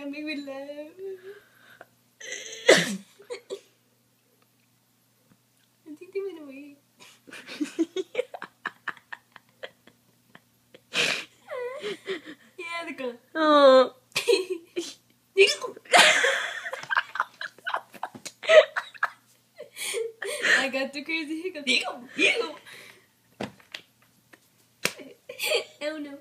can't make me laugh. I think they went away. Yeah, they're gone. Oh. I got the crazy hiccup. Oh no.